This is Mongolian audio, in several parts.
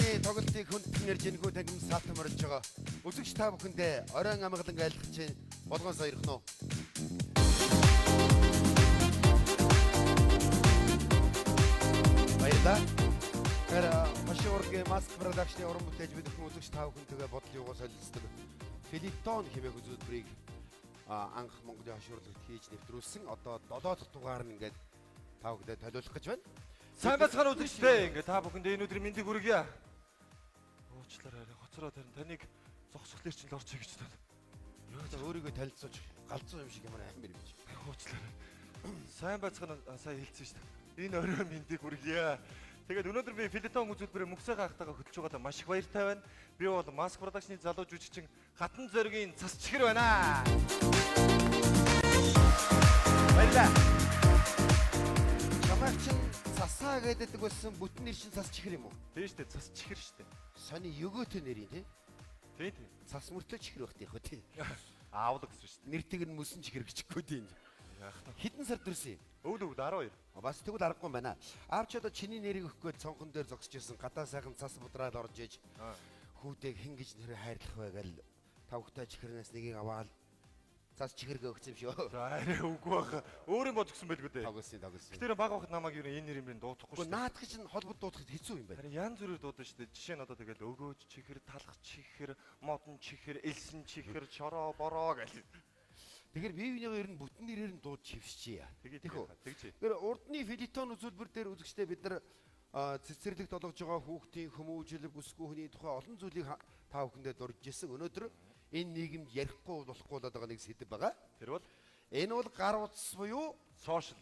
Бидний тоглолтыг хүнд нэрж энэхүү тагим саатамарж байгаа. Үзэгч та бүхэндээ оройн амгалан айлтгаж болгоон сойрхон уу. Баярлалаа. Машуургийн маск продакшны уран бүтээж бүхэн үзэгч та бүхэнтэйгээ бодол юугаар солилцдог. Филитон хэмээх үзүүлбэрийг анх Монголын хашуурлагт хийж нэвтрүүлсэн. Одоо 7 дахь дугаар нь ингээд та бүхэндээ төлөвлөх гэж байна. Сайн бацхан үзэгчтэй ингээ та бүхэнд энэ өдрийн мэндийг хүргье. Уучлаарай хоцроо тарин таныг зогсохлоор чинь л орчих гэж байна. Яа өөрийгөө танилцуулж галзуу юм шиг ямар амар юм чи. Уучлаарай. Сайн бацхан сая хэлсэн шүү дээ. Энэ орой мэндийг хүргье. Тэгээд өнөөдөр би Филитон үзүүлбэрээ мөксөг хаахтайгаа хөтлж байгаадаа маш их баяртай байна. Би бол маск продакшны залуу жүжигчин Хатан зоригийн цас чихэр байна. Баярлалаа. Чамаач цасаа гэдэг байсан бүтэн нэр чинь цас чихэр юм уу? Тийм шүү дээ, цас чихэр шүү дээ. Сони өгөөтэй нэр юм тий? Тийм. Цас мөртөө чихэр байх тийх үү тий. Аавлаг гэсэн шүү дээ. Нэртэйг нь мөсөн чихэр гэчихгүй тий. Яах вэ? Хэдэн сар төрсөн юм? Өвд 12. Бас тэгвэл аргагүй байна. Аав ч одоо чиний нэрийг өгөх гээд цонхон дээр зогсож ирсэн гадаа сайхан цас будраад орж иж хүүдээ хэн гэж нэр хайрлах вэ гэл тавхтай чихэрнээс нэгийг аваад цас чихэргээ өгсөн юм шүү. За арай үгүй баха. Өөр юм бодгсон байлгүй дээ. Тоглосон. Тэр баг багт намайг юу энэ нэрээр дуудахгүй шүү дээ. Наадах чинь холбод дуудахад хэцүү юм байна. Харин янз бүрээр дуудана шүү дээ. Жишээ нь одоо тэгэл өгөөж чихэр, талах чихэр, модон чихэр, элсэн чихэр, чороо, бороо гэл. Тэгэхээр бие биенийгээ ер нь бүтэн нэрээр нь дууд чивсчихье. Тэгж. Тэгэхээр урдны Филитон үзүүлбэр дээр үзэгчдээ бид нар цэцэрлэгт олгож байгаа хүүхдийн хүмүүжил бүсгүй хүний тухай олон зүйлийг та бүхэндээ дурж ирсэн. Өнөөдөр энэ нийгэмд ярихгүй болохгүй болоод байгаа нэг сэдэв байгаа. Тэр бол энэ бол гар утас буюу сошиал.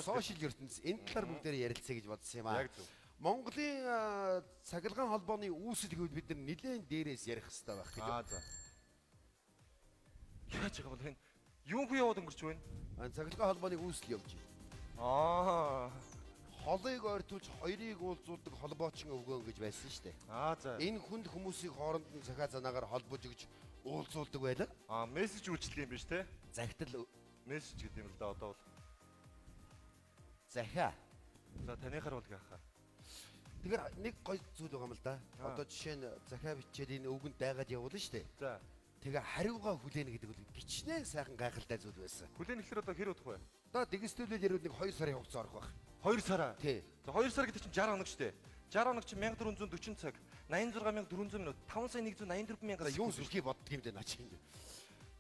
Сошиал ертөнц. Энэ талаар бүгдээр ярилцъя гэж бодсон юм аа. Яг зөв. Монголын цахилгаан холбооны үүсэл гэвэл бид нар нэлээд дээрээс ярих хэрэгтэй байх гэж. За. Яаж байгаа бол энэ юун хүү яваад өнгөрч байна? Цахилгаан холбооны үүсэл явж байна. Холыг ойртуулж хоёрыг уулзуулдаг холбоочин өвгөн гэж байсан шүү дээ. За. Энэ хүнд хүмүүсийн хооронд нь захаа занаагаар холбож өгч уулзуулдаг байлаа. Мессеж үйлчлэг юм биш те? Захидал Мессеж гэдэг юм л да одоо бол. Захаа. За таныхаар бол яахаа. Тэгэхээр нэг гой зүйл байгаа юм л да. Одоо жишээ нь захаа бичээд энэ өвгөнд дайгаад явуулна шүү дээ. За. Тэгээ хариугаа хүлээнэ гэдэг бол гिचнээ сайхан гайхалтай зүйл байсан. Хүлээн ихлээр одоо хэр удах вэ? Одоо дэгстүүлэл ярил нэг 2 сарын хугацаа орох байх. 2 сараа. Тий. За 2 сар гэдэг чинь 60 хоног шүү дээ. 60 хоног чинь 1440 цаг, 86400 минут, 5,184,000. Юун сүлхий боддөг юм дээ наа чи.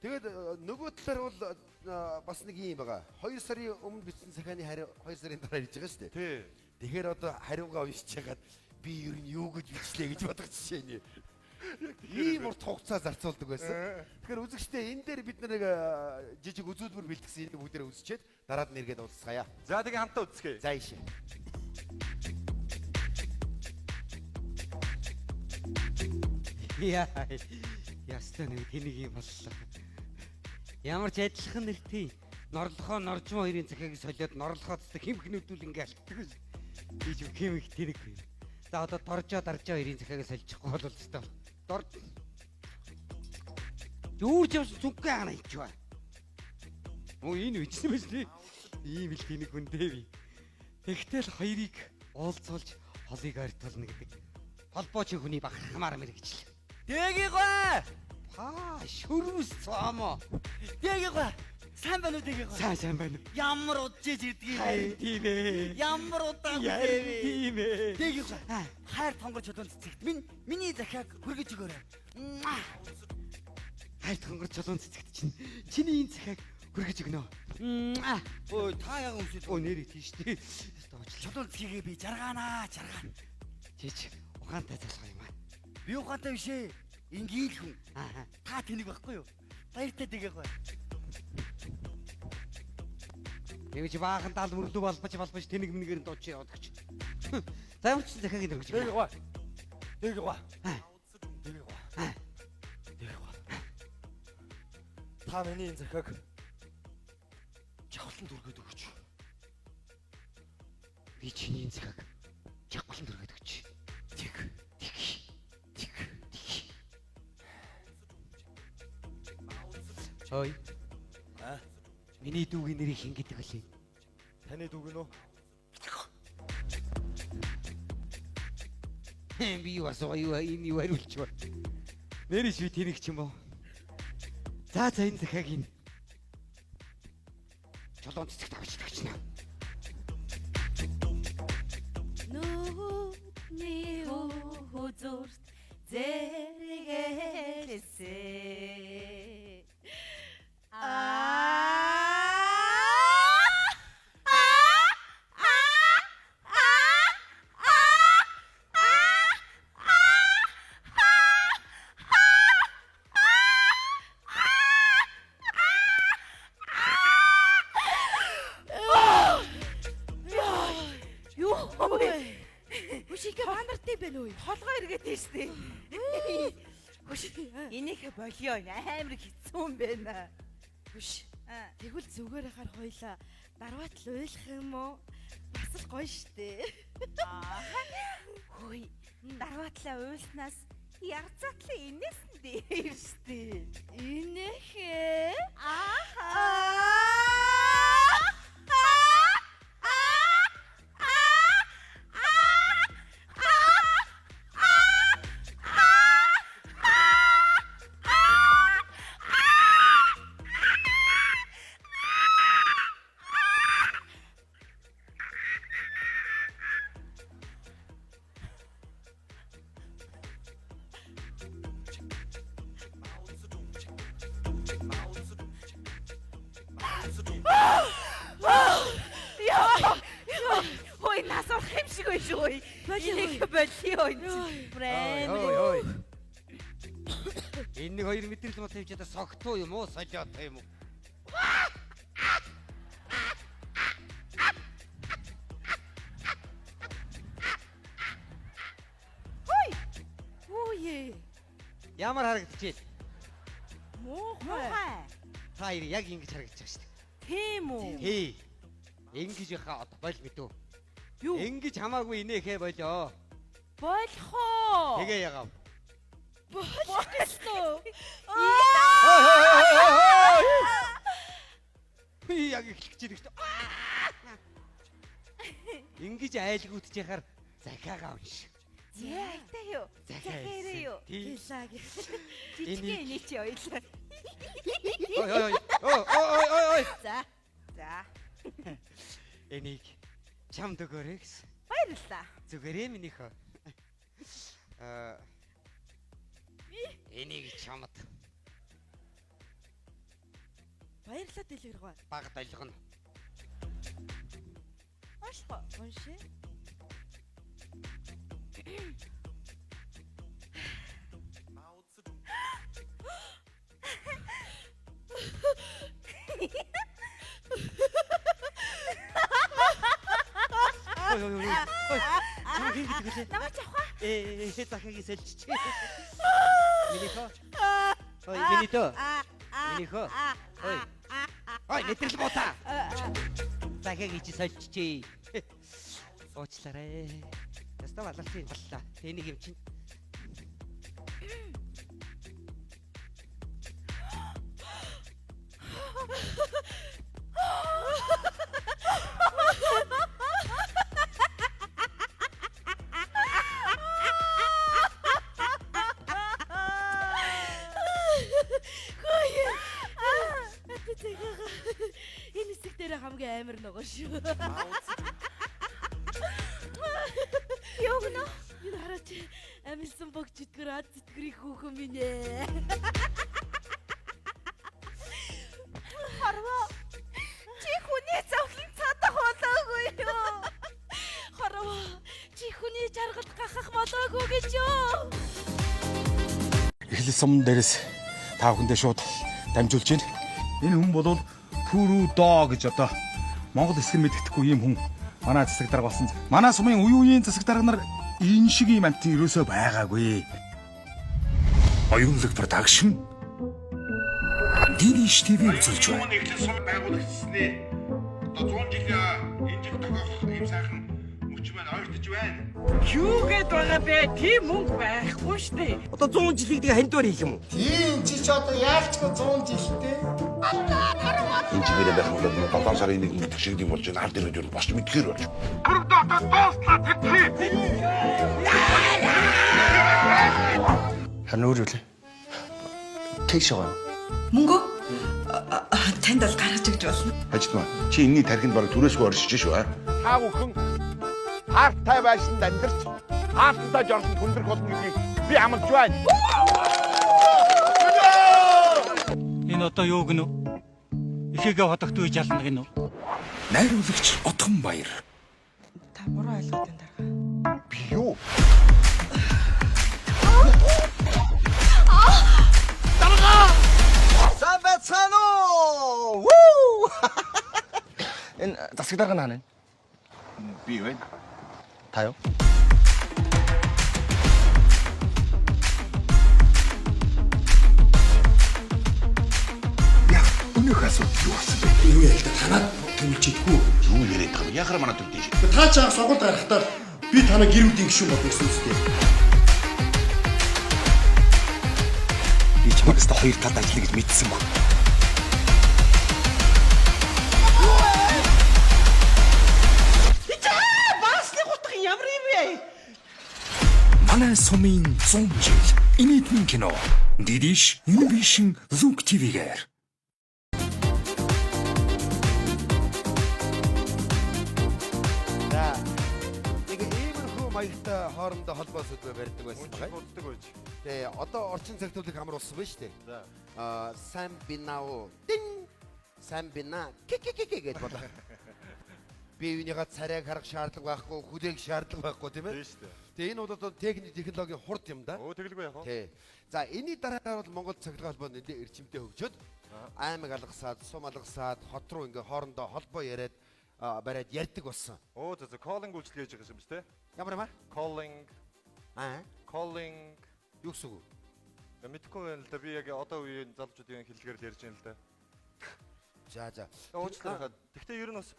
Тэгээд нөгөө талаар бол бас нэг юм байгаа. 2 сарын өмнө бичсэн захааны хариу 2 сарын дараа ирж байгаа шүү дээ. Тий. Тэгэхээр одоо хариугаа уншиж хагаад би ер нь юу гэж бичлээ гэж бодох жишээ нь. Ийм урт хугацаа зарцуулдаг байсан. Тэгэхээр үзэгчдээ энэ дээр бид нэг жижиг үзүүлбэр бэлтгэсэн энийг бүгдээрээ үзчихэд дараад нь эргээд уулзцгаая. За тэгээ хамтаа үзье. За ийшээ. Ястаа нэг тэнийг юм боллоо. Ямар ч адилхан нэртэй. Норлохоо норжмоо хоёрын захиаг солиод норлохоо цэцэг хэмхнүүдүүл ингээ алтдаг. Ийж хэмх тэрэг. За одоо доржоо даржоо хоёрын захиаг сольчихгүй бол өстой. Дорж. Юуч явж зүггүй хана ич ба. Энэ үжсэн мэт ли. Ийм л тэнийг хүндээ би. Тэгтэл хоёрыг уулзуулж холыг ойртуулна гэдэг. Холбооч хүний бахархмаар мэрэгчлээ. Дээгийгөө! Шүрмс цаамаа. Дээгийгөө! Сайн байна уу дээгийгөө? Сайн байна. Ямар удаж ирдэг юм бэ? Тийм ээ. Ямар удаан Яа, тийм ээ. Дээгийгөө! Хайр тонгор чулуун цэцэгт миний захиаг хүргэж өгөөрэй. Хайр тонгор чулуун цэцэгт чинь чиний энэ захиаг хүргэж өгнө. Ой, та яг өмсөж. Нэр тийш тий. Чулуун цэцгийг би жаргаанаа, жаргаана. Чич ухаантай залгаа юм аа. Би ухаантай биш ээ. Ингийн хүн. Та тэнийг байхгүй юу? Баяртай дээгийгөө. Тэгэж баахан дал мөрлөө балбаж тэнэг мэнгээр дууч яваад гэж. За ямар ч захиаг нэг өгч. Дээгийгөө. Та миний энэ захиаг жавхлан дүргээд өгч. Би чиний энэ захиаг жавхлан дүргээд өгч. Тэг. Ой. Миний дүүгийн нэрийг хин гэдэг вэ? Таны дүүг нь үү? Би юу асуу энэ юу хариулж байна. Нэрш би тэнэг ч юм уу. За энэ захагийн чулуун цэцэгт авчдаг ч нэ. Нүдний хузурт зэрэгэлсэн. Хүшигээ манартай байна уу? Толгой эргээд штэ. Энийхэ болио амар хэцүү байна. Хүш. Тэгвэл зүгээр хахаар хойлоо дарваатал уйлах юм уу? Бас л гоё штэ. Хөөе. Дарваатлаа уйлснаас ярцаатлаа инээс нь дээр штэ. Инэхээ. Хөөе насаар хэмшиг ой шүү. Энийхэ болио энэ. Брэм. Ой. Энэ хоёр мэдрэл мод тавьж чадаа согтуу юм уу? Солиотой юм уу? Үе. Ямар харагдчихэ? Муухай. Та хоёр яг ингэж харагдаж байгаа шүү дээ. Тийм үү? Хей. Ингэж яхаа одоо бол мэдв. Юу? Ингэж хамаагүй инээхэ болоо. Болох уу? Тэгээ ягаав. Болчихсон. Би яг эхлэж ирэх шүү. Ингэж айлгуудж яхаар захаагаа унш. Яатай юу? Захаараа юу? Гэлаг. Жижигэн энийг чи ойлоо. Ой. За. Энийг чамд өгөөрэй гэсэн. Баярлалаа. Зүгээрээ минийхөө. Энийг чамд Баярлалаа дэлгэргөө. баг долгоно. Аашгаа. Уншээ. Ой. Намайг авах. Захагийн сэлчээ. Минийхөө. Ой, минийхөө. Минийхөө. Ой, нэтрэл бота. Захагийн чи сэлчээ. Уучлаарай. Яста балалцын боллоо. Тэнийг юм чинь. Энэ хэсэг дээр хамгийн амар нөгөө шүү. Юу гэнэ? Энэ хараач амилсан богч идгэр ад зүтгэрийг хүүхэн минь ээ. Харва. Чи хүний завхын цаадах болоогүй юу? Хараа чи хүний жаргал гахах болоогүй гэж юу? Эхлэл сум дээрээс та бүхэндээ шууд дамжуулж байна. Энэ хүн бол Пүрүү Доо гэж одоо Монгол хэсэг мэддэхгүй юм хүн. Манай засаг дарга болсон. Манай сумын үеийн засаг дарга нар энэ шиг юм амт ерөөсөө байгаагүй. Оюунлаг продакшн Дилиш ТV үзүүлж байна. Эхлэл сум байгуулагдсны одоо 100 жилийн энэ жил тохиох ийм сайхан Мөнгөч маань ойртож байна. Юу гээд байгаа бэ? Тийм мөнгө байхгүй шүү дээ. Одоо 100 жилийг тэгээ хандвар хийх юм уу? Тийм чи ч одоо яалч 100 жилтэй. Энэ чигээр байх юм бол 7 сарын 1-нд тэгшигдэх болж байна. Ард ирээд юу босч мэдхээр болж. Харин өөр юу лээ? Тэгш байгаа. Мөнгө? Танд бол гаргаж өгч болно. Ажилтнаа чи энэний тархинд бараг түрээсгүй оршиж шүү аа. Та бүхэн хаартай байшинд амьдарч хаалттай жорсонд хүндрэх болно гэдгийг би амлаж байна. Энэ одоо юу гэнэ үү? Ихээгээ хотогтгүй жална гэнэ үү? Найруулагч Отгон Баяр. Та буруу ойлгоод байна дарга. Би юу? Сабацано! Вуу! Энэ засаг дарга наана. Би байна. Та юу? Яа, өнөөх асуудал юу болсон бэ? Юу яа л да танаад төвлөж идэггүй. Юу яриад байгаа юм? Яхаар манай төвдөө шээ. Та ч анх сонгуульд гарахтаа би танаа гэрүүдийн гишүүн болдог гэсэн үстэй. Би ч магадгүй хоёр талд ажиллана гэж мэдсэнгүй. Манай сумын 100 жил. Инээдмэн кино. Дидиш Innovation Zoom TV-гээр. За нэг иймэрхүү маягтай хоорондоо холбоо сөдөө барьдаг байсан Үнч байгаа. боддог байж. Тэгээ одоо орчин цаг төрлөг амруулсан байна шүү дээ. За. Сайн бинаа дин сайн бинаа гэж бодлоо. Биеийнхээ царайг харах шаардлага байхгүй, хүлээх шаардлага байхгүй тийм ээ. Тийм шүү дээ. Тэгээ энэ бол одоо техник технологийн хурд юм да. Өө тэгэлгүй яах вэ? Тий. За энэний дараагаар бол Монгол цахилгаан холбоо нэлээд эрчимтэй хөгжөөд аймаг алгасаад, сум алгасаад, хот руу ингээ хоорондоо холбоо яриад бариад ярьдаг болсон. Оо за calling үйлчлэл хийж байгаа юм биш үү? Ямар юм аа? Calling Юу гэсэн үг? мэдхгүй байна л да. Би яг одоо үеийн залуучуудын хэллэгээр л ярьж байна л да. За. Уучлаарай хаа. Гэхдээ ер нь бас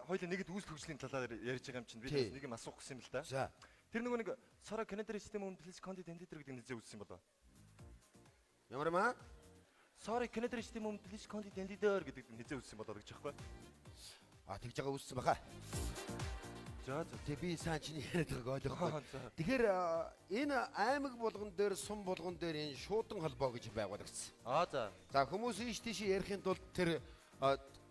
хоёулаа нэгэд үүсэл хөгжлийн талаар ярьж байгаа юм чинь би бас нэг юм асуух гэсэн юм л да. За. Тэр нөгөө нэг Sora Canary System on Please Content Editor гэдэг нэрзээ үүссэн болоо. Ямар юм аа? Sora Canary System on Please Content Editor гэдэг нэрзээ үүссэн болоо гэж аахгүй. Тэгж байгаа үссэн баха. За. Тэг би сайн чиний яриад байгааг ойлгохгүй. За. Тэгэхээр энэ аймаг болгон дээр, сум болгон дээр энэ шуудан холбоо гэж байгуулагдсан. За. За хүмүүс ийш тийш ярихын тулд тэр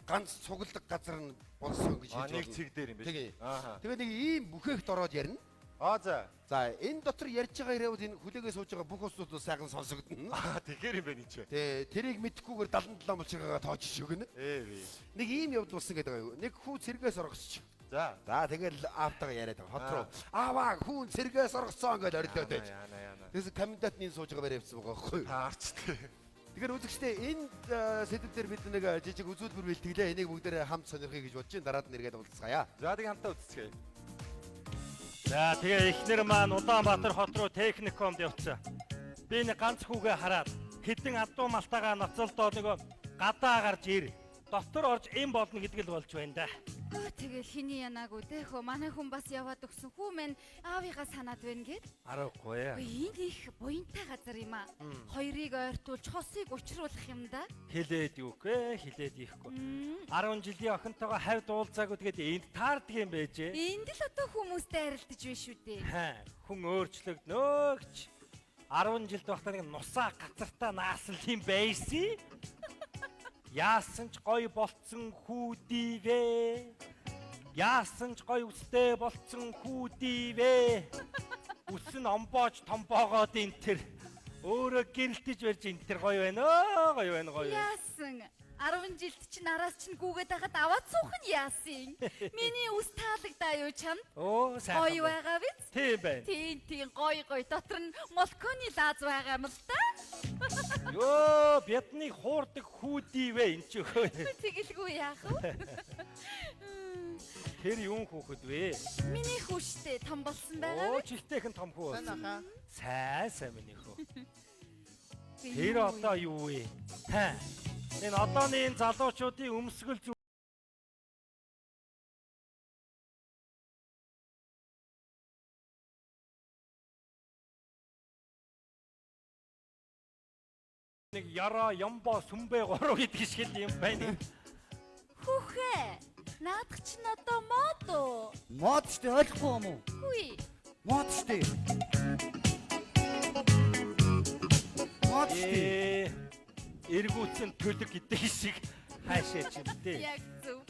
ганц цугладаг газар нь болсон гэж хэлж Нэг цэг дээр юм биш. Тэгээ. Ааха. Тэгээ нэг ийм бүхээгт ороод ярина. За. За энэ дотор ярьж байгаа яриад энэ хүлээгээ сууж байгаа бүх усууд сайхан сонсогдно. Тэгэхээр юм байна чи. Тэгээ тэрийг мэдхгүйгээр 77 булчиргаа тоож шүгнэ. Би. Нэг ийм явдал болсон гэдэг байгаа юу. Нэг хүү цэргээс оргосч. За. Тэгэл аавтайгаа яриад байгаа хот руу. Ааваа хүн цэргээс оргоцсон гэж орилдоод байж. Яна. Тэгээс комендантны сууж байгаа барайвсан байгаа байхгүй юу. Таарч тээ. Тэгэхээр үзэгчдээ энэ сэдв дээр бид нэг жижиг үзүүлбэр бэлтгэлээ. Энийг бүгдээрээ хамт сонирхъя гэж бодож байна. Дараад нь эргээд уулзцаая. За тэг хамтаа үзцгээе. За тэгээ эхнэр маань Улаанбаатар хот руу техникумд явцсан. Би нэг ганц хүүгээ хараад хэдэн адуу малтагаа ноцолдоо нөгөө гадаа гарч ир. Дотор орж эм болно гэдэг л болж байна да. Тэгэл хиний янаагүй те хөө манай хүн бас яваад өгсөн хүү мэн аавыгаа санаад байна гэд. Аргагүй яа. Энэ их буянтай газар юм аа. Хоёрыг ойртуулж хосыг учруулах юм да. Хилээд юух хилээд ихгүй. 10 жилийн охинтойгоо хавьд уулзаагүй тэгээд энд таардаг юм байжээ. Энд л одоо хүмүүстэй харилцаж байна шүү дээ. Хүн өөрчлөгднөөч. 10 жилд байхдаа нэг нусаа газартаа наасан юм байсан. Яасан ч гоё болцсон хүүдивэ. Яасан ч гоё үстэй болцсон хүүдивэ. Үс нь омбоож томбоогоод энэ тэр өөрөө гэрэлтэж барьж энэ тэр гоё байна оо гоё байна. Яасан 10 жилд чинь араас чинь гүгээд хахад аваад суух нь яасан. Миний үс таалагдаа юу чамд? Оо сайхан. Гоё байгаа биз? Тийм байна. Тийм гоё дотор нь молконы лаз байгаа юм л да. Йоо бидний хуурдаг хүүдивэ энэ ч өхөө. Тэгэлгүй яах вэ? Тэр юун хүүхэд вэ? Миний хүү штэ том болсон байгаа. Оо чихтэйхэн том хүү болсон. Сайн миний хүү. Тэр Тэр одоо юу вэ? Энэ одооны энэ залуучуудын өмсгөл нэг яраа, ямбо, сүмбэ, гороо гэдэг шиг юм байна. Хүүхээ. Наадах чинь одоо мод уу? Мод штэ ойлгохгүй юм уу? Хүй. Мод штэ. Мод штэ. Эргүүцэн төлөг гэдэг шиг хаашаач юм дээ. Яг зөв.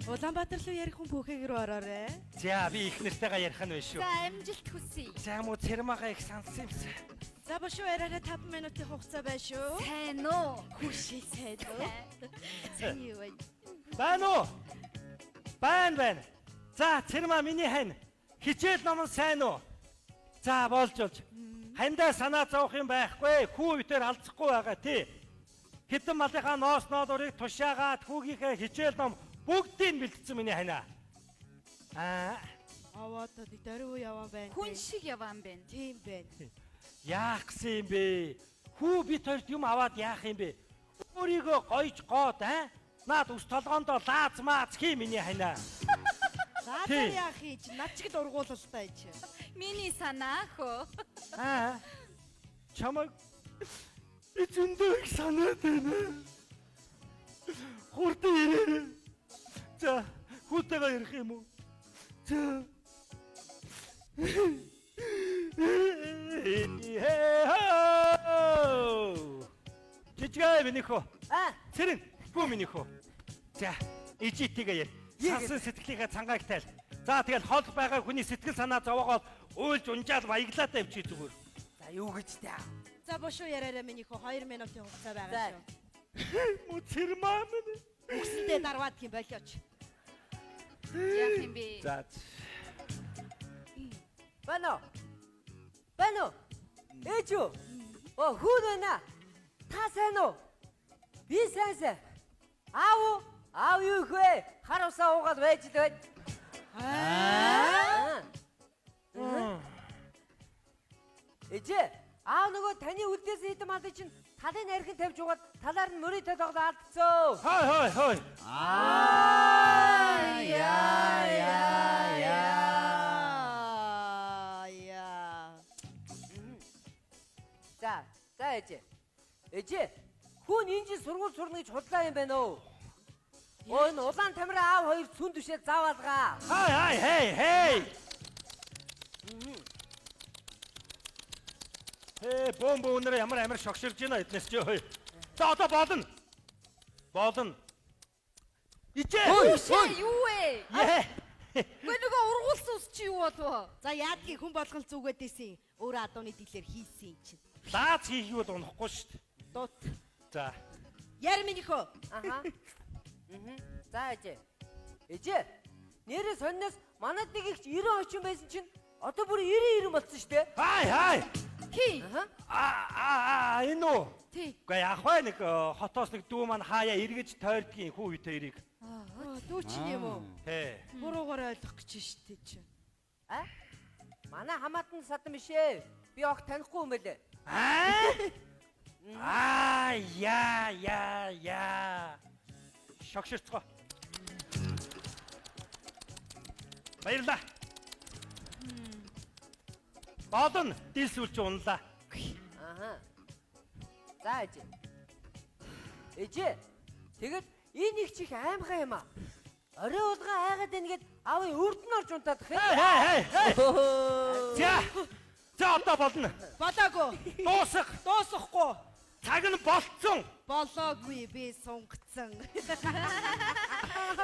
Улаанбаатар руу ярих хүн бүхээг рүү ороорой. За би их нэртэйгээ ярих нь байна шүү. За амжилт хүсье. За муу цэрмаага их сансан юмсан. За бошоо яриараа 5 минутын хугацаа байна шүү. Сайн уу? Хүшээ сайн уу? Сайн юу вэ? Байна уу? Байна. За цэрмаа миний хань. Хичээл ном нь сайн уу? За болж. Хандаа санаа зовох юм байхгүй. Хүү үтээр алцахгүй байгаа тий. Хэдэн малынхаа ноос ноодорыг тушаагаад хүүгийнхээ хичээл ном бүгдийг бэлтгэсэн миний ханаа. Аваад дөрөв яваа байна. Хүн шиг яваан байна. Тийм байна. Яах гэсэн юм бэ? Хүү бит хоёрт юм аваад яах юм бэ? Өөрийгөө гойж гоод наад ус толгоондоо лааз мааз хий миний ханаа. Заатар яах ийж над чигд ургуулалтай ийж. Миний санаа хөө. Чамайг зөндөө их санаад байна. Хурдан ирээ. За, хүүтэйгээ ярих юм уу? За. Жижигай миний хөө. Цэрэн, хүү миний хөө. За, ижитигээ яар. Сансан сэтгэлийнхээ цангааг тайл. За, тэгэл хол байгаа хүний сэтгэл санаа зовоогоод уйлж унжаал баяглаад авчи зүгээр. За юу гэж таа. За бошоо яриараа миний хөө 2 минутын хугацаа байгаа шүү. Муу цэрмаа минь. Үгсэндээ дарваад юм болооч. Яах юм бэ? За. Бано. Ээжүү. Хүүд байна. Та сайн уу? Би сайн. Аав юу хвэ? Хар усаа уугаад байж дээ. Ээжээ, аав нөгөө таны үлдээс хэдэм аль чинь талын нархин тавьж угаад талаар нь мөрий толгод алдцоо. Хой. За ээжээ. Хүн энэ жил сургууль сурна гэж худлаа юм байна уу? Энэ улаан тамираа аав хоёр сүн түшээ заавалгаа. Хей. Бомб өнөр ямар амар шогширж байна эднес чи хой. За одоо болно. Ичээ. Юу вэ? Гүн нөгөө ургуулсан ус чи юу болов? За яадгийн хүн болгол зүгээд исэн. Өөр адууны дийлэр хийсэн юм чинь. Лаац хийх юу унахгүй шүү дээ. Дут. За. Яр миний хөө. За ээжээ. Нэрээ сонноос манад нэг их 90 очин байсан чинь одоо бүр 90 болсон шүү дээ. Хай. Хий. Энэ үү? Тий. Га яах вэ нэг хотоос нэг дүү маань хаяа эргэж тойрдгийн хүү үтэй эрийг. Дүү чинь юм уу? Тий. Буруугаар ойлгох гэж штэ чи. Манай хамаатан садан биш ээ. Би огт танихгүй юм байлээ. Яа. Шогширцгоо. Баярлаа. Бадан дилсүүлч унлаа. За ээжээ. Тэгэд энэ их чих аймхаа юм аа. Орой уулгаа айгаад байна гэд аавын өрд нь орж унтаад хэ. За одоо болно. Болоогүй. Дуусахгүй. Цаг нь болцсон. Болоогүй би сунгацсан.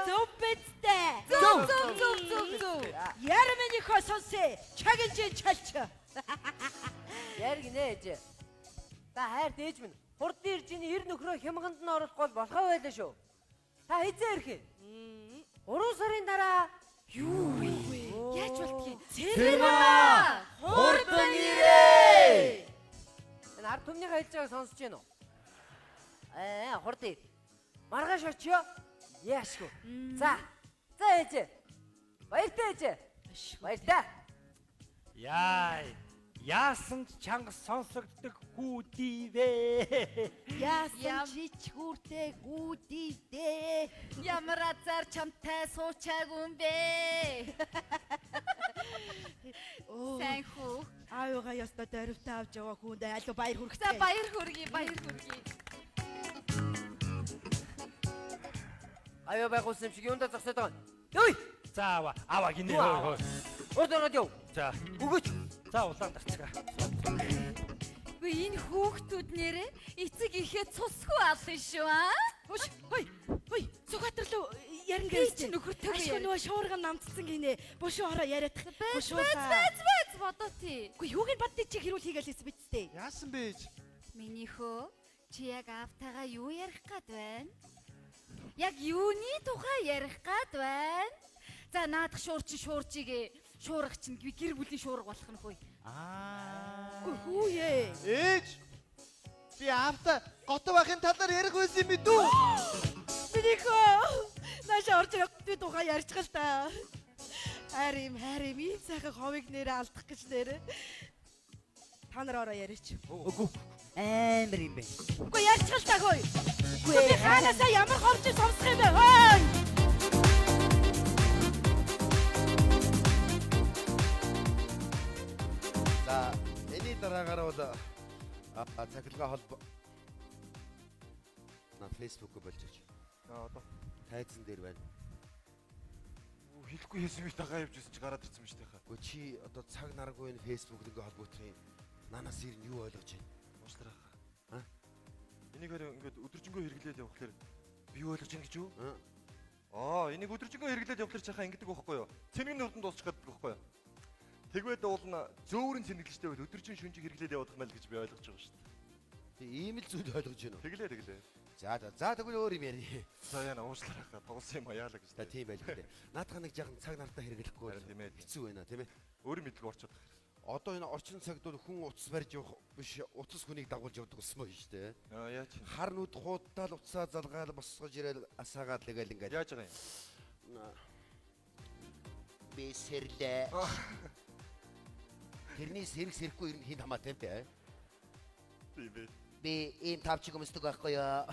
Зөв биттэй. Зөв. Яр миний хөө сонсэ. Чагинжээ чалч. Яг гинэ ээж. Та хайр дээж минь. Хурд ирж ийн 90 нөхрөө хямганд нь оруулахгүй болохоо байлаа шүү. Та хизээ ирэх юм? 3 сарын дараа. Юу вэ? Яаж болтгийг? Цэрмаа! Хурдан ирээ! Энэ ард түмний хэлж байгааг сонсож байна уу? Хурд ир. Маргааш очиё. Яашгүй. За ээж. Баяртай ээж. Баяртай. Яасан ч чанга сонсогддог хүүдивэ. Яасан чич хүртэй гүдидээ. Ямар азар чамтай суучаагүй юм бэ? Оо. Сайн хүү. Аавыгаа яста дөрөвтэй авч яваа хүндээ алуу баяр За хүргэсэн. баяр хүргэе, баяр хүргэе. Аюу байгуулсан юм шиг юундаа зогсоод байгаа. Йой! За аваа гинэ. Урд ороод яв. За Өгөөч. за улаан дарцгаа. Үгүй энэ хүүхдүүд нэрээ эцэг ихэд цусгүй алсан шүү аа. Хой. Сүхатрлуу ярин Би гээстэй. чи нөхөртөө Ашгүй нөгөө шуурга намцсан гинэ. Бушуу ороо яриад. Бэс бодоо тий. Үгүй юуг нь баддаг чи хэрүүл хийгээл хэлсэн биттэй. Яасан бэ? Миний хөө чи яг автагаа юу ярих гад байна? Яг юуны тухай ярих гад байна? За наадах шуурчигээ. Шуургач нь гэр бүлийн шуурга болох нь хөөе. Үгүй хүүе. Ээж. Би автаа готов ахын талаар ярих байсан юм дүү. Минийхөө наашаа орж байгаа би тухай ярьчих л та. Харим ийм сайхан ховыг нэрээ алдах гэж нэрээ. Та нар ороо яриач. Үгүй. Амар юм бэ. Үгүй ярьчих л та хөөе. Үгүй би хаанасаа ямар хорж сонсох юм бэ хөөе. За энэ дараагаар бол цахилгаан холбоо на фэйсбүүк болж байгаа. Одоо Тайзан дээр байна. хэлэхгүй хэсэг би тагаа явж ирсэн чи гараад ирсэн юм шүү дээ. Гэхдээ чи одоо цаг наргүй энэ фэйсбүүк ингээ холбогдох юм. Нанаас ирнэ юу ойлгож байна? Уушлаа. Энийг ингээд өдөржингөө хэрэглээд явахлаар би юу ойлгож байна гэж юу? Энийг өдөржингөө хэрэглээд явахлаар чахаа ингэдэг байхгүй юу? Цэнгийн нүрдэн дуусчих гэдэг байхгүй юу? Тэгвэл уулна зөөврийн цэнгэлжтэй бол өдөржин шүнжиг хэрэглээд явах юм байл гэж би ойлгож байгаа шүү дээ. Тэг ийм л зүйл ойлгож байна уу? Тэглээ. За тэгвэл өөр юм ярий. За яна уушлаа тоглосон юм яалаа гэж. За тийм байл үү. Наадах нэг жаахан цаг нартаа хэрэглэхгүй Харин тийм ээ. хэцүү байна тийм ээ. Өөр мэдлэг орчод. Одоо энэ орчин цагт бол хүн утас барьж явах биш утас хүнийг дагуулж явдаг юм шүү дээ. Яаж юм? Хар нүд хуудтаал уцаа залгаал босгож ирээл асаагаад тэгэл ингээд Яаж байгаа юм? би сэрлээ. Тэрний сэрхгүй ирнэ хин хамаатай юм бэ? Тийм ээ. Би ийм тавчиг өмсдөг байхгүй юу?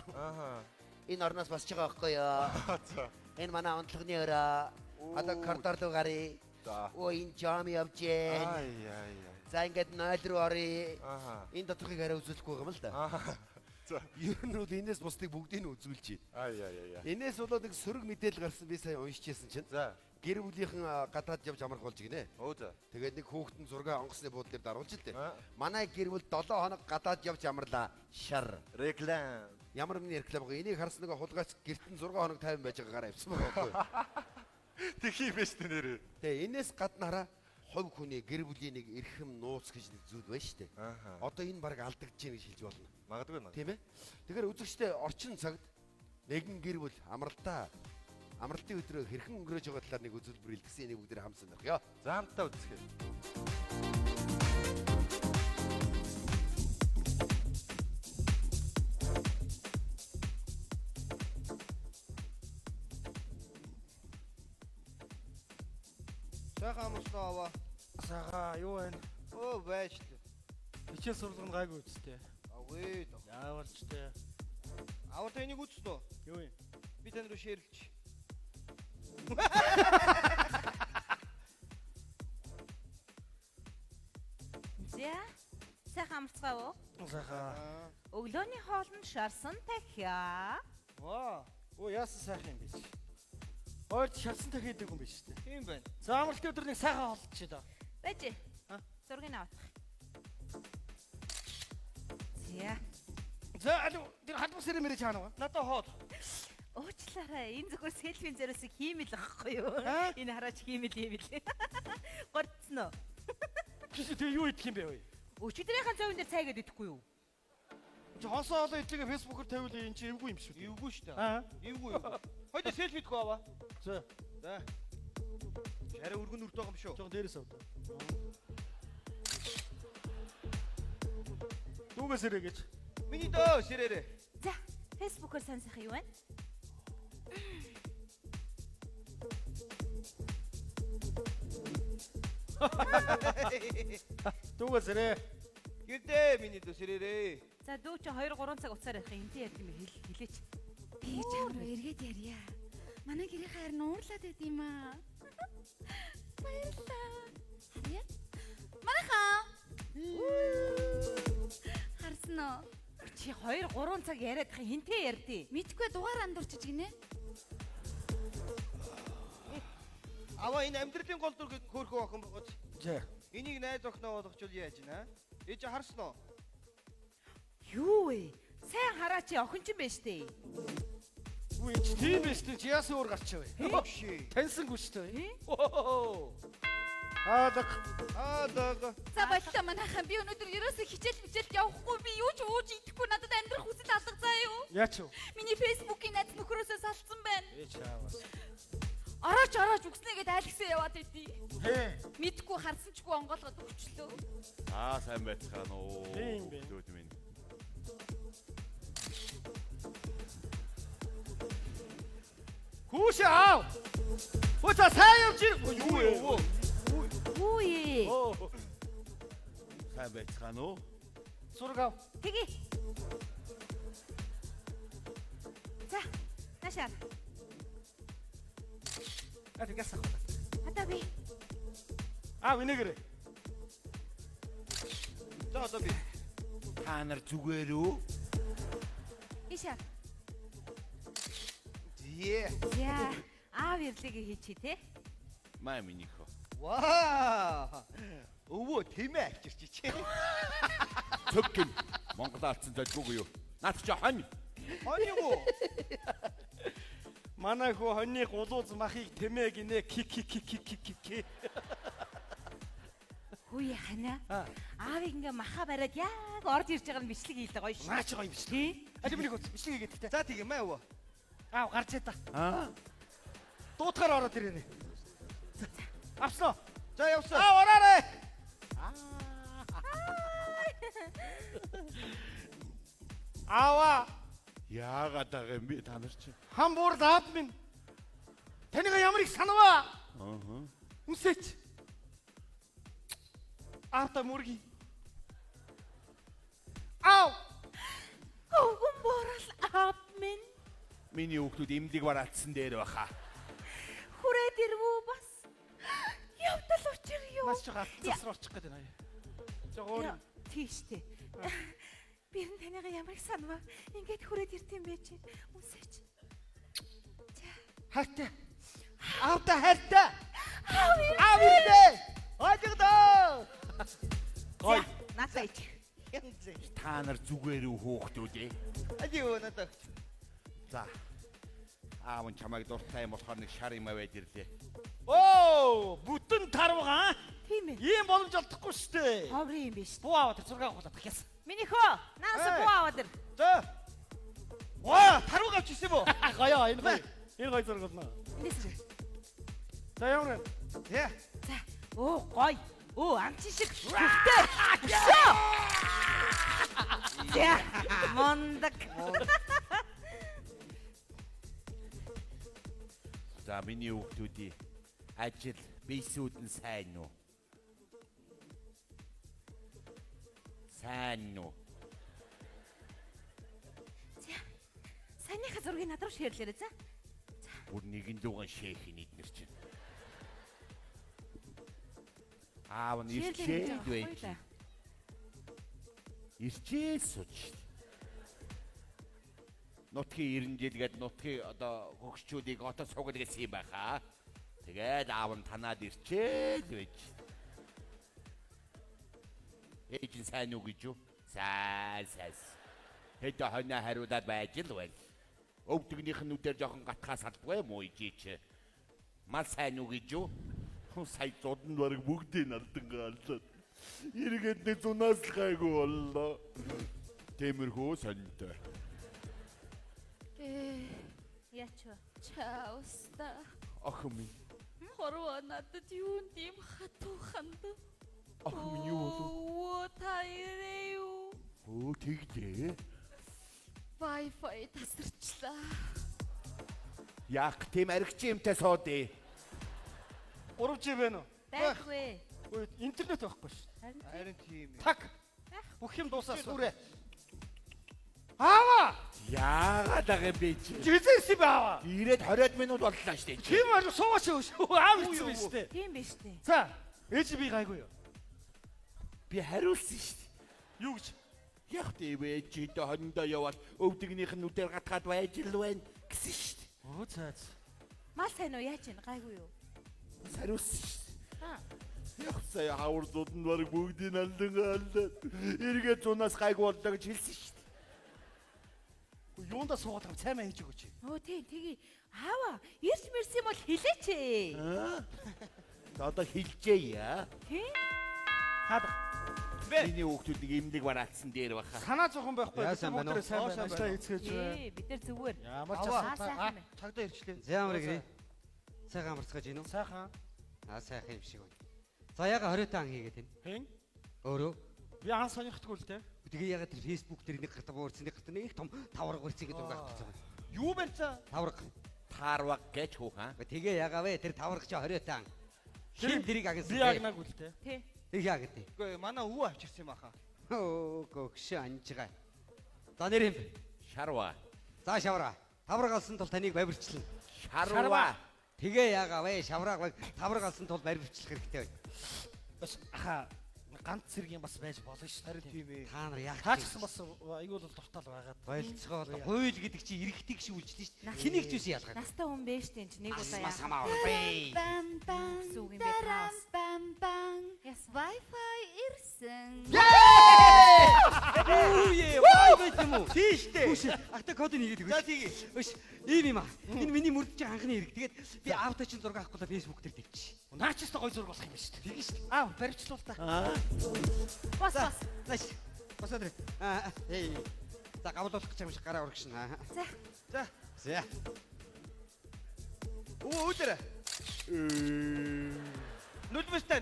Энэ орноос босч байгаа байхгүй юу? За. Энэ манай онцлогны өрөө. Одоо коридор руу гарыг. За. Энэ жам явж гэн. Ай. За ингээд 0 руу оръё. Энэ доторхыг арай үзүүлэхгүй юм л да. За. Ер нь бол энэс бусдыг бүгдийг нь үзүүлж байна. Ай. Энэс болоод нэг сөрөг мэдээлэл гарсан би сая уншижсэн чинь. За. Гэр бүлийнхэн гадаад явж амрах болж гинэ. За. Тэгээд нэг хүүхдэн зураг онгоцны буудлын дээр даруулж илтээ. Манай гэр бүл 7 хоног гадаад явж амарлаа. Шар. Реклам. Ямар нэгэн реклам байгаа. Энийг харсан нэг хулгайч гэртэн 6 хоног тайван байж байгаагаар авсан байгаа байхгүй юу? Тэг юм биш тэ нэрээ. Тэгээ энэс гадна хараа хувь хүний гэр бүлийн нэг эрхэм нууц гэж нэг зүйл байна шүү дээ. Одоо энэ баг алдагдаж байна гэж хэлж болно. Магадгүй. Тийм ээ. Тэгэхээр үзэгчтэй орчин цагт нэгэн гэр бүл амралтын өдрөө хэрхэн өнгөрөөж байгаа талаар нэг үзүүлбэр илгэсэн энийг бүгдээр хамсан байх ёо. За хамтдаа үзье. Сайхан амснаа аваа. Сага юу вэ? Оо байж л. Хичээл сургал нь гайгүй үсттэй. Авээ. Яавалч тэ. Аваад энийг үзтөө. Юу юм? Би тань руу шеэрлэж. За сайхан амарцгаа уу? Сага. Өглөөний хоолнд шарсан тахиа. Оо яасан сайхан юм биш. Ойд шалсан тахиадаг юм биш үү? Тийм байна. За амралтын өдөр нэг сайхан хоолтчих даа. Байж. Зургийг авах. За. За алуу тэр халбас ирэмэр чаана. Надад хоод. Уучлаарай. Энэ зөвхөн селфийн зэрэсийг хиймэл байхгүй юу? Энэ хараач хиймэл. Горцно. Чи юу идэх юм бэ вэ? Өчигдрийнхээ зовын дээр цайгаад идэхгүй юу? Чи хонсоо олоо идлэгээ фэйсбүүкээр тавиулаа энэ чи эвгүй юм шүү. Эвгүй шүү дээ. Эвгүй. Хойд селфи идэх аваа. За. Арай өргөн үрд байгаа юм шүү. Жог дээрээс авда. Дүүгээс ирээ гэж. Миний дөө ширээрээ. За, фэйсбүүкээр сонсох юу вэ? Дүүгээс ирээ. Гэрдээ миний дөө ширээрээ. За дүү чи 2 3 цаг уцаар явах юм. Энд ярьд юм хэлээч. Би чамруу эргээд ярья. Манай гэрийн хайр нуурлаад байд юм аа. Баярлалаа. Харьяа. Манайхаа. Харсан уу? Чи 2 3 цаг яриад хинтээ ярьдээ. Мэдгүй дугаар андуурчиж гинэ. Аваа энэ амьдралын гол дүр хөөрхөө охин боц. За. Энийг найз охиноо болгочвол яаж гинэ? Ээж харсан уу? Юу вэ? Сайн хараа чи охин ч юм байна штэ. Үгүй чи тийм биш чи яасан өөр гарч вэ? Таньсангүй шүү дээ. Аадаг. За боллоо манайхаа. Би өнөөдөр ерөөсөө хичээл явахгүй. Би юу ч ууж идэхгүй. Надад амьдрах хүсэл алга заа юу? Яач вэ? Миний фэйсбүүкийн найз нөхрөөсөө салцсан байна. Ээж хаавас. Орооч үгснэгээд айлгсан яваад идэв. Хээ. Мэдгүй харсан чгүй онгоолгоод өгчлөө. Сайн байцгаана уу. Тийм бэ. Дүүд минь. Хүүш аав. Хөөцөө сайн явж юу вэ? Юу ээ? Сайн байцгаана уу. Сураг аав. Тэги. За, нашаа. Тэгээс ах. Хата би. Аав инээгэрэ. За одоо би. Та нар зүгээр үү? Ишаа. Зээ. Яа, аав ирлигээ хийчи те. Маа минийхөө. Ваа. Өвөө тэмээ ачирч чи. Цоггин Монгол алдсан зодгүй юу? Наад чи хонь. Хонь юу? Манай хөө хоньны гулууз махыг тэмээ гинэ ки. Хүй хана. Аавыг ингээ маха бариад яг орж ирж байгаа нь бичлэг хийлээ гоё шүү. Наач гоё бичлэг. Али миний хөт бичлэг хийгээд. За тийм ээ өвөө. Аав гарч та. Дуутахаар ороод ирэнэ. Авснаа. За явсан. Ораарэ. Аава. Яагаад байгаа юм бэ та нар чи? Хамбурд аав минь. Таныг ямар их санаваа. Үсэч. Аата мөрги. Ау. Өвгөн борол аав минь. Миний хүүхдүүд эмнэлэг бараадсан дээр баха. Хүрээд ирвүү бас. Явдал учир юу? Нас чиг алтцасраа очих гээд байна. Жогоор. Тийштэй. Би энэ таныг ямар их санаваа. Ингээд хүрээд ирд юм бэ чи. Үсэж. Хайртай. Аавда хайртай. Аав ирлээ. Хойдогдоо. Гой. Натаа ич. Та нар зүгээр үү хүүхдүүд ээ? Ади юу надад. За. Аав нь чамайг дуртай юм болохоор нэг шар юм аваад ирлээ. Оо, бүтэн тарвгаа. Тийм ээ. Ийм боломж олдохгүй шүү дээ. Ховрын юм биш. Буу аваад зураг авах гэсэн. Миний хөө. Наасаа буу аваад ир. За. Ваа, тарвга авч ирсэн бөө. Гоё, энэ гоё. Энэ гоё зураг болно. Энэс. За явна. Яа. За. Оо гоё. Оо амчин шиг. Хүлтэй. Өшөө. За. Мондаг. За миний хүүхдүүдийн ажил бийсүүд нь сайн уу? Сайн уу? За. Санийхаа зургийг надад руу шеэрлээрэй за. Бүр нэгэн дууган шээхийн эднэр чинь. Аав нь ирчээд байж. Ирчээ сууч. Нутгийн 90 жил гээд нутгийн одоо хөгшчүүдийг отоо сугал гэсэн юм байхаа. Тэгээд аав нь танаад ирчээд байж. Ээж нь сайн уу гэж юу? Сайн. Хэд хоноо хариулаад байж л байл. Өвдгнийх нь үдээр жоохон гатхаас алдгүй юм уу ижиж. Мал сайн уу гэж юу? Сая зодн бараг бүгдийг алдан гаалаад. Иргэд нэг зунаас л гайгүй боллоо. Темирхүү сонтой. Яач вэ? Чауста. Ах минь. Хорвоо надад юунд ийм хатуу ханд. Ах минь юу болов? Оо тайрээ юу? Оо тэгдээ. Wi-Fi тасарчлаа. Яах тийм аригч юмтай суудээ. 3G байна уу? Байхгүй. Ой, интернет байхгүй ш. Харин Тийм. Так. Бүх юм дуусаас үрээ. Аава! Яагаад байгаа юм бэ чи? Жизээс баава. Ирээд 20 минут боллоо штэ чи. Тийм аа суугаач шүү. Аав ирсэн биз дээ. Тийм биш дээ. За, ээж би гайгүй юу? Би хариулсан штэ. Юу гэж? Яг тийм чи дэ хондоо яваад өвдөгнийх нь нүдээр гатгаад байж л байна гэсэн штэ. Оо цаац. Мал сайн уу яаж ийн гайгүй юу? Хариулсан штэ. Яг сая хавар зууд нь баг бүгдийг алдан. Эргээд зунаас гайгүй боллоо гэж хэлсэн штэ. Юундаа суугаад байгаа цаймаа хийж өгөөч. Оо тий тгий. Аава, ирс мэрс юм бол хэлээч ээ. Одоо хэлжээ яа. Тий? Хаад. Миний хүүхдүүдийг имлэг бараацсан дээр баха. Санаа зовхон байхгүй. Яа, сайн байна уу? Сайн байна. Ааштай эцгээж байна. Бид нар зүгээр. Ямар ч Аа, асуу. сайхан байна. Цагдаа ирчлээ. Зэамэр гэрээ. Сайхан амарцгааж ийн үү? Сайхан. Сайхан юм шиг байна. За яга 20 таан хийгээд байна. Хэн? Өөрөө. Би анх сонирхдаггүй л дээ. Тэгээ ягаад тэр фейсбુક дээр нэг гартаа буурсан нэг гартаа нэг том тавраг барьсан гэдэг зураг авчихсан байна. Юу байна цаа? Тавраг. Таарваг гэж хүүхэн. Тэгээ ягаавэ тэр тавраг чи 20 таан. Хин дэрийг агнасан. Би агнаг үл дээ. Тий. Тэг яа гэдэг. Үгүй манай өвөө авчирсан юм аха. Оо гогш анжгаа. За нэр юм. Шарва. За шавра. Тавраг алсан тул таныг барьвчлана. Шарва. Тэгээ ягаавэ шаврааг тавраг алсан тул барьвчлах хэрэгтэй байна. Бас аха ганц зэрэг юм бас байж болно шүү. Харин тийм ээ. Та нар яах Таач гэсэн бас айгүй бол дуртаал байгаад. Болцгоо хууль гэдэг чи иргэдэг шиг үлжлээ шүү дээ. Хэнийг ч үгүй ялгаад. Настай хүн байж тэн чи нэг удаа Мас яа. хамаа бэ. Бам бам. Сүүг юм бэ, таас. Бам бам. Яасан? Wi-Fi ирсэн. Үе, вай бай юм уу? Тийш дээ. Үгүй акта код нэгээд өгөөч. За тэгье. Өш, ийм юм аа. Энэ миний мөрдөж байгаа анхны хэрэг. Тэгээд би аавтай чинь зураг авахгүй фэйсбુક дээр тавьчих. Наачстай гой зураг болох юм байна шүү дээ. Тэгэж шүү. Аа, барьчлуул та. Бас бас. Нааш. Босоод ирээ. Эй. За гавлуулах гэж юм шиг гараа урагш наа. За. За. За. Өө үүдэрэ. Нулимстай.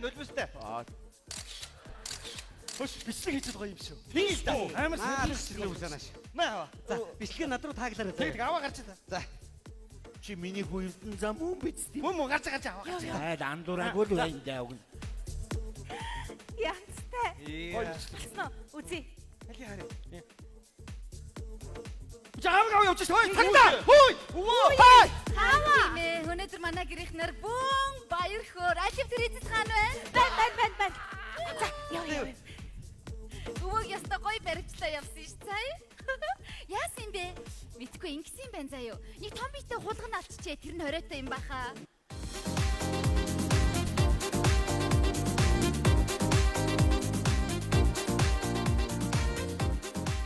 Хөш бичлэг хийж байгаа юм шүү. Тийм л да. Амар Амар сэтгэл сэтгэл санааш. Наа. За, бичлэгээ над руу тааглаарай. Тэг аваа гарч та. За. Чи миний хуйлдан зам хүн биз дээ. Мөн гарч аваа гарч. Андуураагүй л байна даа. Янцтай. Ой. Аснаа. Үзье. Хали хараа. Жаавгаа явууч шүү. Тагтаа. Хөөй. Хөөй. Хаваа. Өнөөдөр манай гэрийнхэн бүүн баяр хөөр алив тэрэзэс хаан байна. Бан. За, яа. Өвөг яста гоё баримтлаа явсан ш цаа. Яасан бэ? Мэдгүй ингэсэн юм байна заа юу. Нэг том битэй хулгана алччээ. Тэр нь хориотой юм баха.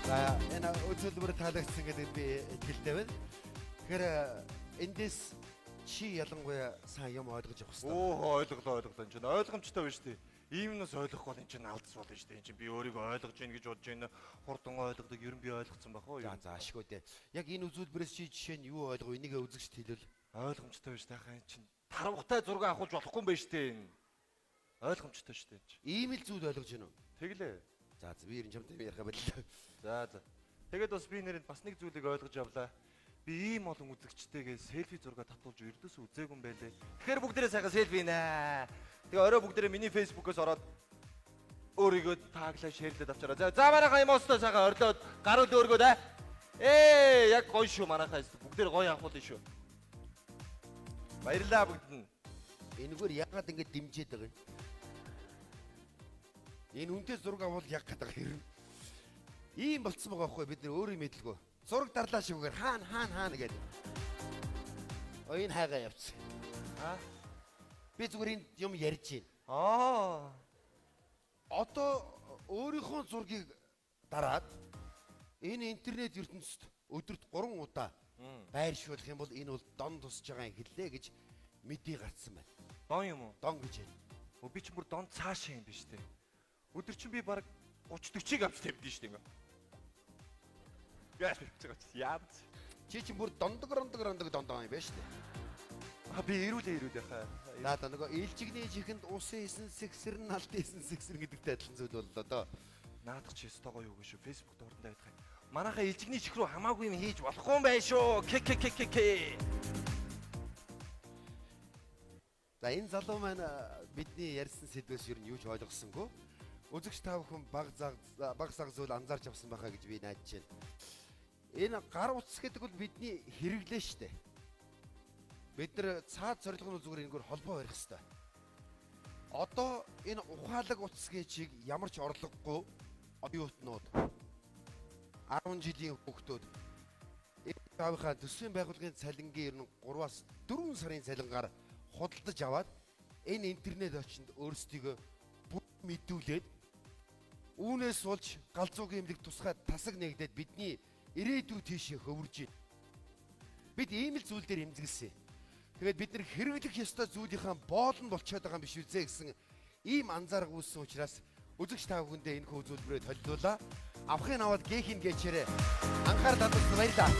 За энэ үзүүлбэр таалагдсан гэдэг би итгэлтэй байна. Тэгэхээр эндээс чи ялангуяа сайн юм ойлгож явах хэрэгтэй. Оо ойлголоо энэ чинь ойлгомжтой байна шүү дээ. Иймнээс ойлгохгүй бол энэ чинь алдс болно шүү дээ. Энэ чинь би өөрийгөө ойлгож гин гэж бодож байна. Хурдан ойлгодог, ер нь би ойлгоцсон байх уу? За ашгүй дээ. Яг энэ үзүүлбэрээс чи жишээ нь юу ойлгов? Энийгээ үзэгч хэлвэл Ойлгомжтой байна шүү дээ. Энэ чинь тарвгатай зураг авахулж болохгүй юм байна шүү дээ. Ойлгомжтой шүү дээ. ийм л зүйл ойлгож байна уу? Тэглээ. За би ер нь чамтай ярих юм байна. За. Тэгээд бас би нэрэнд бас нэг зүйлийг ойлгож авлаа. Би ийм олон үзэгчтэйгээ селфи зураг татуулж ердөөс үзээгүй юм байлээ. Тэгэхээр бүгдээрээ сайхан селфи нэ. Тэгээ орой бүгдээрээ миний фэйсбүүкээс ороод өөрийгөө тааглаа шеэрлээд авчаарай. За манайхаа имостоо сайхан орлоод гаруул өөргөө да. Яг гоё шүү манайхаа бүгдээр гоё анхуулна шүү. Баярлалаа бүгд нь. Энэгээр ягаад ингэж дэмжиж байгаа юм? Энэ үнтэй зураг авал яг гэдэг хэрэг. Ийм болцсон байгаа хгүй бид нэр өөрөө мэдлгүй. Зураг дарлаа шивгээр хаана гэдэг. Энэ хайгаа явц. Би зүгээр энэ юм ярьж байна. Одоо өөрийнхөө зургийг дараад энэ интернет ертөнцид өдөрт 3 удаа байршуулах юм бол энэ бол дон тусж байгаа юм хэллээ гэж мэдээ гарцсан байна. Дон юм уу? Дон гэж байна. Би ч бүр дон цаашаа юм биш үү? Өдөр чинь би баг 30-40-ыг авч тавьдیں шүү дээ ингээ. Яа. Чи чинь бүр дондог дон юм байна шүү дээ. Би ирүүлээ хаа. Наад нөгөө ээлжигний чихэнд усын исэн сэгсэрн налт исэн сэгсэр гэдэгтэй адилхан зүйл боллоо доо. Наадах чи өстой гоё юу шүү. Facebook дурандаа байдаг юм. Манайхаа ээлжигний чих рүү хамаагүй юм хийж болохгүй юм байна шүү. К. За энэ залуу маань бидний ярьсан сэдвээс ер нь юу ч ойлгосонгүй. Үзэгч та бүхэн баг цаг зүйл анзаарч авсан байхаа гэж би найдаж байна. Энэ гар утас гэдэг бол бидний хэрэглээ шүү дээ. Бид нар цаад зорилгын зүгээр энэгээр холбоо барих хэрэгтэй. Одоо энэ ухаалаг утас гэжийг ямар ч орлогогүй оюутнууд 10 жилийн хүүхдүүд аавынхаа төсвийн байгууллагын цалингийн ер нь 3-аас 4 сарын цалингаар худалдаж аваад энэ интернет очинд өөрсдийгөө бүх мэдүүлээд үүнээс болж галзуугийн эмнэлэг тусгай тасаг нэгдээд бидний ирээдүй тийшээ хөвөрж байна. Бид ийм л зүйл дээр эмзэглэсэн. Тэгээд бид нар хэрэглэх ёстой зүйлийнхэн боолнд болчиход байгаа юм биш үзээ гэсэн ийм анзаарга үүссэн учраас үзэгч та бүхэндээ энэ хүү зөвлөрөө толилуулаа. Авахын аваад гээхийн гээчээрээ анхаарал татсан баярлалаа.